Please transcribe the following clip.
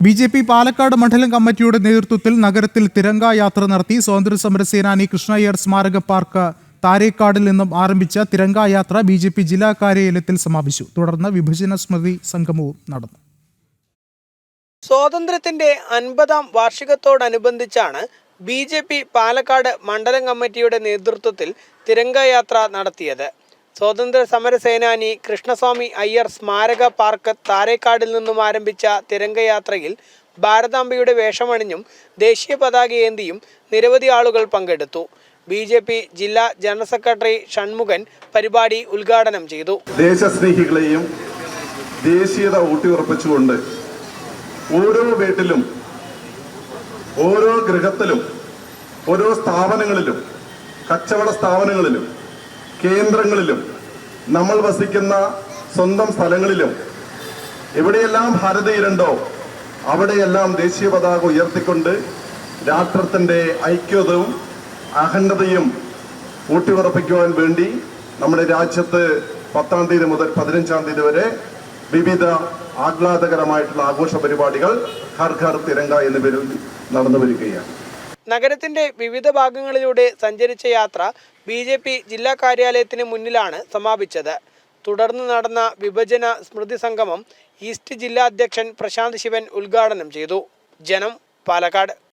BJP. Palakkad മണ്ഡലം കമ്മിറ്റിയുടെ നേതൃത്വത്തിൽ നഗരത്തിൽ തിരങ്ക യാത്ര നടത്തി. സ്വാതന്ത്ര്യസമര സേനാനി കൃഷ്ണയ്യർ സ്മാരക പാർക്ക് താരേക്കാടിൽ നിന്നും ആരംഭിച്ച തിരങ്ക യാത്ര ബി.ജെ.പി. ജില്ലാ കാര്യാലയത്തിൽ സമാപിച്ചു. തുടർന്ന് വിഭജന സ്മൃതി സംഗമവും നടന്നു. സ്വാതന്ത്ര്യത്തിന്റെ 50ാം വാർഷികത്തോടനുബന്ധിച്ചാണ് ബി.ജെ.പി. പാലക്കാട് മണ്ഡലം കമ്മിറ്റിയുടെ നേതൃത്വത്തിൽ തിരങ്ക യാത്ര നടത്തിയത്. സ്വാതന്ത്ര്യ സമര സേനാനി കൃഷ്ണസ്വാമി അയ്യർ സ്മാരക പാർക്ക് താരേക്കാടിൽ നിന്നും ആരംഭിച്ച തിരങ്കയാത്രയിൽ ഭാരതാംബയുടെ വേഷമണിഞ്ഞും ദേശീയ പതാകയേന്തിയും നിരവധി ആളുകൾ പങ്കെടുത്തു. ബി.ജെ.പി. ജില്ലാ ജനറൽ സെക്രട്ടറി ഷൺമുഖൻ പരിപാടി ഉദ്ഘാടനം ചെയ്തു. ദേശസ്നേഹികളെയും ദേശീയത ഊട്ടിയുറപ്പിച്ചുകൊണ്ട് ഓരോ വീട്ടിലും, ഓരോ ഗൃഹത്തിലും, ഓരോ സ്ഥാപനങ്ങളിലും, കച്ചവട സ്ഥാപനങ്ങളിലും, കേന്ദ്രങ്ങളിലും, നമ്മൾ വസിക്കുന്ന സ്വന്തം സ്ഥലങ്ങളിലും എവിടെയെല്ലാം ഭാരതീയരുണ്ടോ അവിടെയെല്ലാം ദേശീയ പതാക ഉയർത്തിക്കൊണ്ട് രാഷ്ട്രത്തിൻ്റെ ഐക്യതയും അഖണ്ഡതയും ഊട്ടിയുറപ്പിക്കുവാൻ വേണ്ടി നമ്മുടെ രാജ്യത്ത് 10-ാം തീയതി മുതൽ 15-ാം തീയതി വരെ വിവിധ ആഹ്ലാദകരമായിട്ടുള്ള ആഘോഷ പരിപാടികൾ ഹർ ഘർ തിരങ്ക എന്ന പേരിൽ നടന്നു വരികയാണ്. നഗരത്തിന്റെ വിവിധ ഭാഗങ്ങളിലൂടെ സഞ്ചരിച്ച യാത്ര ബി.ജെ.പി. ജില്ലാ കാര്യാലയത്തിന് മുന്നിലാണ് സമാപിച്ചത്. തുടർന്ന് നടന്ന വിഭജന സ്മൃതി സംഗമം ഈസ്റ്റ് ജില്ലാ അധ്യക്ഷൻ പ്രശാന്ത് ശിവൻ ഉദ്ഘാടനം ചെയ്തു. ജനം, പാലക്കാട്.